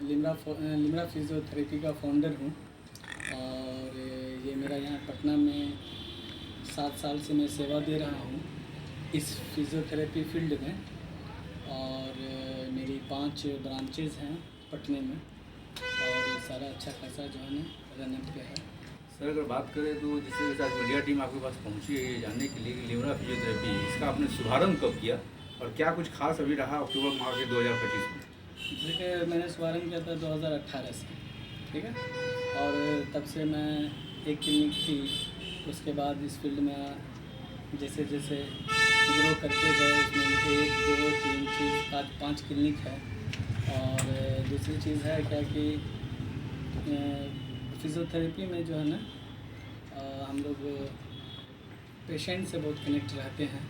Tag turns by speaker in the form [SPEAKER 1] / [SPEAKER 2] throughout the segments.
[SPEAKER 1] Limra physiotherapy का founder हूँ और ये मेरा यहाँ पटना में 7 साल से मैं सेवा दे रहा हूँ इस फिजियोथेरेपी फील्ड में। और मेरी 5 ब्रांचेज़ हैं पटने में और ये सारा अच्छा खासा जो है ना रनअप पे है।
[SPEAKER 2] सर अगर बात करें तो जिससे आज मीडिया टीम आपके पास पहुंची है ये जानने के लिए कि लिमरा फिजियोथेरेपी इसका आपने शुभारंभ कब किया और क्या कुछ खास अभी रहा अक्टूबर माह के 2025 में?
[SPEAKER 1] जैसे कि मैंने शुभारंभ किया था 2018 से, ठीक है। और तब से मैं एक क्लिनिक थी, उसके बाद इस फील्ड में जैसे जैसे ग्रो करते गए उसमें 1, 2, 3, 4, 5 क्लिनिक है। और दूसरी चीज़ है क्या कि फिजियोथेरेपी में जो है ना हम लोग पेशेंट से बहुत कनेक्ट रहते हैं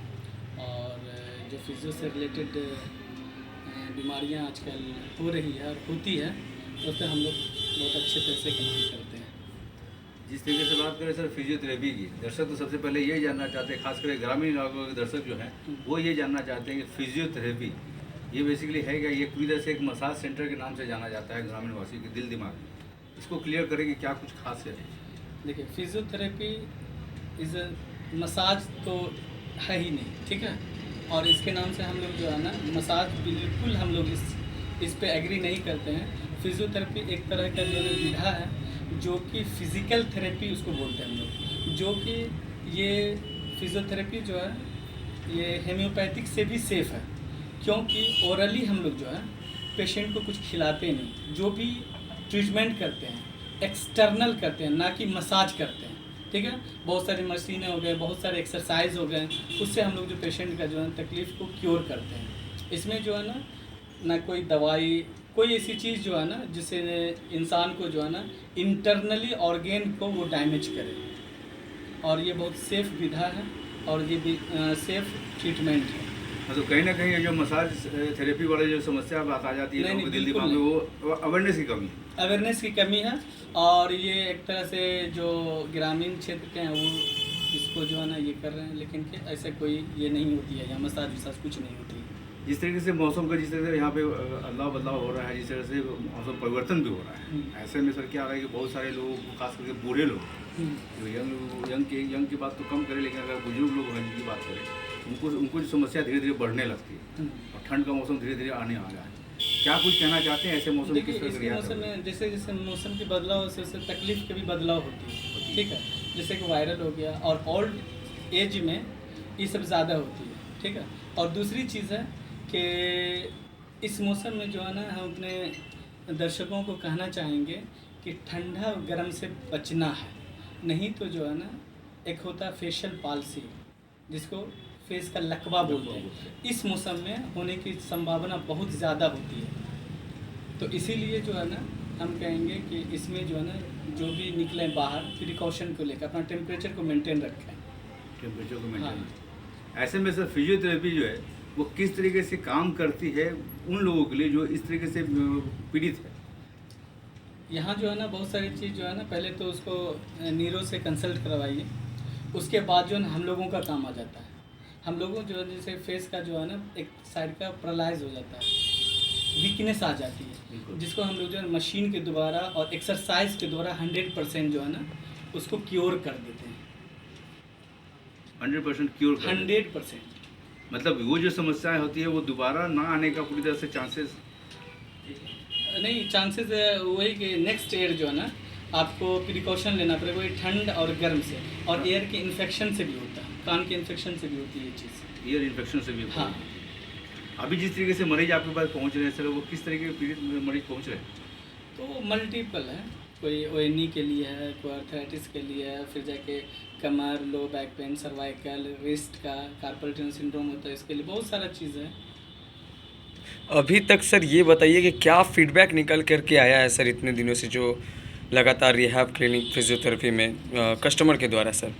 [SPEAKER 1] और जो फिजियो से रिलेटेड बीमारियां आजकल हो रही है और होती है उससे हम लोग बहुत अच्छे पैसे कमाई करते हैं।
[SPEAKER 2] जिस तरीके से बात करें सर फिजियोथेरेपी की, दर्शक तो सबसे पहले यही जानना चाहते हैं, खासकर ग्रामीण इलाकों के दर्शक जो हैं वो ये जानना चाहते हैं कि फिजियोथेरेपी ये बेसिकली है क्या? ये पूरी तरह से एक मसाज सेंटर के नाम से जाना जाता है ग्रामीण वासी के दिल दिमाग में, इसको क्लियर करें कि क्या कुछ खास है?
[SPEAKER 1] देखिए, फिजियोथेरेपी इज़ मसाज तो है ही नहीं, ठीक है। और इसके नाम से हम लोग जो है ना मसाज बिल्कुल हम लोग इस पे एग्री नहीं करते हैं। फिजियोथेरेपी एक तरह का जो है विधा है जो कि फिज़िकल थेरेपी उसको बोलते हैं हम लोग, जो कि ये फिजियोथेरेपी जो है ये होम्योपैथिक से भी सेफ़ है, क्योंकि ओरली हम लोग जो है पेशेंट को कुछ खिलाते नहीं, जो भी ट्रीटमेंट करते हैं एक्सटर्नल करते हैं, ना कि मसाज करते हैं, ठीक है। बहुत सारी मशीनें हो गए, बहुत सारे एक्सरसाइज हो गए, उससे हम लोग जो पेशेंट का जो है तकलीफ़ को क्योर करते हैं। इसमें जो है ना कोई दवाई, कोई ऐसी चीज़ जो है ना जिससे इंसान को जो है ना इंटरनली ऑर्गेन को वो डैमेज करे। और ये बहुत सेफ़ विधा है और ये भी सेफ़ ट्रीटमेंट है।
[SPEAKER 2] मतलब कहीं ना कहीं ये जो मसाज थेरेपी वाले जो समस्या बात आ जाती है लोगों के दिल दिमाग में, वो अवेयरनेस की कमी है।
[SPEAKER 1] अवेयरनेस की कमी है और ये एक तरह से जो ग्रामीण क्षेत्र के हैं वो इसको जो है ना ये कर रहे हैं, लेकिन कि ऐसे कोई ये नहीं होती है, यहाँ मसाज वसाज कुछ नहीं होती है।
[SPEAKER 2] जिस तरीके से मौसम का जिस तरह से यहाँ पे अदला बदलाव हो रहा है, जिस तरह से मौसम परिवर्तन भी हो रहा है, ऐसे में सर क्या रहा है कि बहुत सारे लोग खास करके बूढ़े लोग जो यंग की बात तो कम करें, लेकिन अगर बुजुर्ग लोग हैं जिनकी बात करें उनको जो समस्या धीरे धीरे बढ़ने लगती है और ठंड का मौसम धीरे धीरे आने आ रहा है। क्या कुछ कहना चाहते हैं ऐसे मौसम?
[SPEAKER 1] देखिए, इस मौसम में जैसे जैसे मौसम की बदलाव से उससे तकलीफ के भी बदलाव होती है, ठीक है। जैसे कि वायरल हो गया और ओल्ड एज में ये सब ज़्यादा होती है, ठीक है। और दूसरी चीज़ है कि इस मौसम में जो है ना हम अपने दर्शकों को कहना चाहेंगे कि ठंडा और गर्म से बचना है, नहीं तो जो है ना एक होता है फेशियल पाल्सी जिसको फेस का लकवा बोलते हैं, इस मौसम में होने की संभावना बहुत ज़्यादा होती है। तो इसीलिए जो है ना हम कहेंगे कि इसमें जो है ना जो भी निकलें बाहर प्रिकॉशन को लेकर अपना टेम्परेचर को मेंटेन रखें।
[SPEAKER 2] टेम्परेचर को मेंटेन ऐसे में सर फिजियोथेरेपी जो है वो किस तरीके से काम करती है उन लोगों के लिए जो इस तरीके से पीड़ित है?
[SPEAKER 1] यहाँ जो है ना बहुत सारी चीज़ जो है ना पहले तो उसको नीरो से कंसल्ट करवाइए, उसके बाद जो है ना हम लोगों का काम आ जाता है। हम लोगों जो है जैसे फेस का जो है ना एक साइड का पैरालाइज हो जाता है, वीकनेस आ जाती है, जिसको हम लोग जो है मशीन के द्वारा और एक्सरसाइज के द्वारा 100% जो है ना उसको क्योर कर देते हैं।
[SPEAKER 2] 100% क्योर?
[SPEAKER 1] 100%।
[SPEAKER 2] मतलब वो जो समस्याएं होती है वो दोबारा ना आने का पूरी तरह से चांसेस
[SPEAKER 1] नहीं, चांसेस वही कि नेक्स्ट ईयर जो है ना आपको प्रिकॉशन लेना पड़ेगा, वही ठंड और गर्म से और एयर के इन्फेक्शन से भी होता है, कान के इन्फेक्शन से भी होती है ये चीज़।
[SPEAKER 2] ईयर इन्फेक्शन से भी?
[SPEAKER 1] हाँ।
[SPEAKER 2] अभी जिस तरीके से मरीज आपके पास पहुंच रहे हैं सर, वो किस तरीके के पीड़ित मरीज पहुंच रहे हैं?
[SPEAKER 1] तो मल्टीपल है, कोई ओएनई के लिए है, कोई आर्थराइटिस के लिए है, फिर जाके कमर, low back pain, cervical, wrist का कार्पल टनल सिंड्रोम होता है, इसके लिए बहुत सारा चीज़ है।
[SPEAKER 3] अभी तक सर ये बताइए कि क्या फीडबैक निकल करके आया है सर इतने दिनों से जो लगातार रिहैब क्लिनिक फिजियोथेरेपी में कस्टमर के द्वारा? सर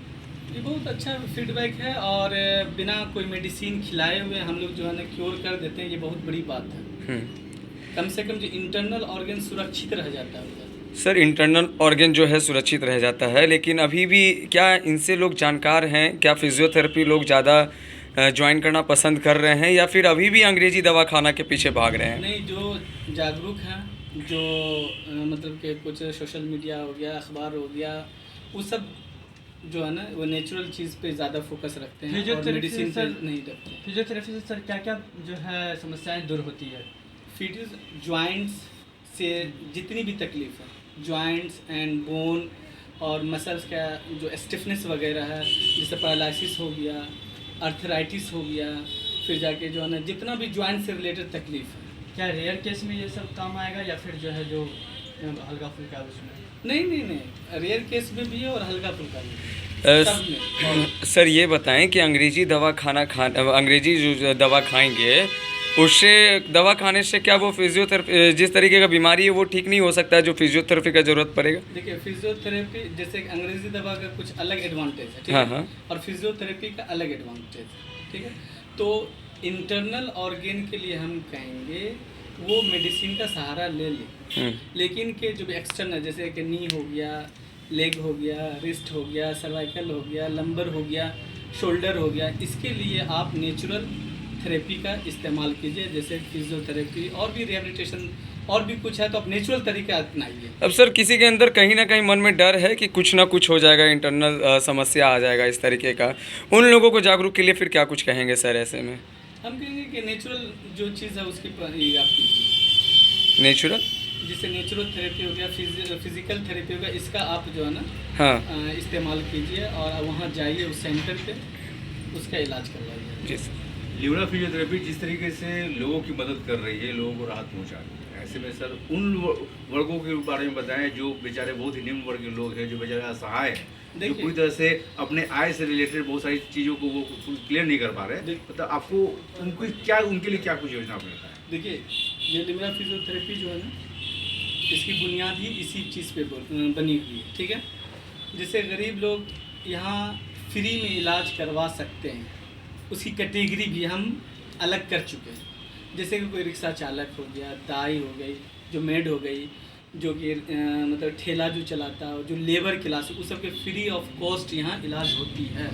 [SPEAKER 1] ये बहुत अच्छा फीडबैक है और बिना कोई मेडिसिन खिलाए हुए हम लोग जो है ना क्योर कर देते हैं, ये बहुत बड़ी बात है। कम से कम जो इंटरनल ऑर्गन सुरक्षित रह जाता है।
[SPEAKER 3] सर इंटरनल ऑर्गन जो है सुरक्षित रह जाता है, लेकिन अभी भी क्या इनसे लोग जानकार हैं? क्या फिजियोथेरेपी लोग ज़्यादा ज्वाइन करना पसंद कर रहे हैं या फिर अभी भी अंग्रेजी दवा खाना के पीछे भाग रहे हैं?
[SPEAKER 1] नहीं, जो जागरूक हैं जो मतलब कि कुछ सोशल मीडिया हो गया, अखबार हो गया, वो सब जो है ना वो नेचुरल चीज़ पे ज़्यादा फोकस रखते हैं और
[SPEAKER 4] फिजियोथेरेपी
[SPEAKER 1] मेडिसिन पे
[SPEAKER 4] सर
[SPEAKER 1] नहीं रखते।
[SPEAKER 4] फिजियोथेरेपी से सर क्या क्या जो है समस्याएं दूर होती है?
[SPEAKER 1] फिजियो जॉइंट्स से जितनी भी तकलीफ है, जॉइंट्स एंड बोन और मसल्स का जो स्टिफनेस वगैरह है, जैसे पैरालिसिस हो गया, अर्थराइटिस हो गया, फिर जाके जो है ना जितना भी जॉइंट से रिलेटेड तकलीफ है।
[SPEAKER 4] क्या रेयर केस में ये सब काम आएगा या फिर जो है जो हल्का फुल्का है उसमें?
[SPEAKER 1] नहीं, रेयर केस में भी है और हल्का फुल्का भी है, सब में। और
[SPEAKER 3] सर ये बताएं कि अंग्रेजी अंग्रेजी जो दवा खाएंगे उससे दवा खाने से क्या वो फिजियोथेरेपी जिस तरीके का बीमारी है वो ठीक नहीं हो सकता है जो फिजियोथेरेपी का ज़रूरत पड़ेगा?
[SPEAKER 1] देखिए, फिजियोथेरेपी जैसे अंग्रेजी दवा का कुछ अलग एडवांटेज है, ठीक
[SPEAKER 3] हाँ,
[SPEAKER 1] है,
[SPEAKER 3] हाँ।
[SPEAKER 1] और फिजियोथेरेपी का अलग एडवांटेज है, ठीक है। तो इंटरनल ऑर्गेन के लिए हम कहेंगे वो मेडिसिन का सहारा ले ले, लेकिन के जो भी एक्सटर्नल जैसे कि नी हो गया, लेग हो गया, रिस्ट हो गया, सर्वाइकल हो गया, लंबर हो गया, शोल्डर हो गया, इसके लिए आप नेचुरल थेरेपी का इस्तेमाल कीजिए, जैसे फिजियोथेरेपी और भी रिहेबिलिटेशन और भी कुछ है, तो आप नेचुरल तरीका अपनाइए।
[SPEAKER 3] अब सर किसी के अंदर कहीं ना कहीं मन में डर है कि कुछ ना कुछ हो जाएगा, इंटरनल समस्या आ जाएगा इस तरीके का, उन लोगों को जागरूक के लिए फिर क्या कुछ कहेंगे सर ऐसे में?
[SPEAKER 1] हम कहेंगे कि नेचुरल जो चीज़ है उसकी आप कीजिए,
[SPEAKER 3] नेचुरल
[SPEAKER 1] जैसे नेचुरल थेरेपी हो गया, फिजिकल थेरेपी हो गया, इसका आप जो है ना
[SPEAKER 3] हाँ
[SPEAKER 1] इस्तेमाल कीजिए और वहाँ जाइए उस सेंटर पे, उसका इलाज करवाइए।
[SPEAKER 3] जी सर।
[SPEAKER 2] लिवरा फिजियोथेरेपी जिस तरीके से लोगों की मदद कर रही है, लोगों को राहत पहुंचा रही है, ऐसे में सर उन वर्गों के बारे में बताएं जो बेचारे बहुत ही निम्न वर्ग के लोग हैं, जो बेचारे असहाय हैं, जो
[SPEAKER 1] देखिए-
[SPEAKER 2] पूरी तरह से अपने आय से रिलेटेड बहुत सारी चीज़ों को वो क्लियर नहीं कर पा रहे। मतलब आपको उनके लिए क्या कुछ योजना आपने बताया?
[SPEAKER 1] देखिए, ये लिवरा फिजियोथेरेपी जो है ना, इसकी बुनियाद ही इसी चीज़ पे बनी हुई है, ठीक है। जिससे गरीब लोग यहाँ फ्री में इलाज करवा सकते हैं, उसकी कैटेगरी भी हम अलग कर चुके हैं। जैसे कि कोई रिक्शा चालक हो गया, दाई हो गई, जो मेड हो गई, जो कि मतलब ठेला जो चलाता है, जो लेबर क्लास, उस सब के फ्री ऑफ कॉस्ट यहाँ इलाज होती है।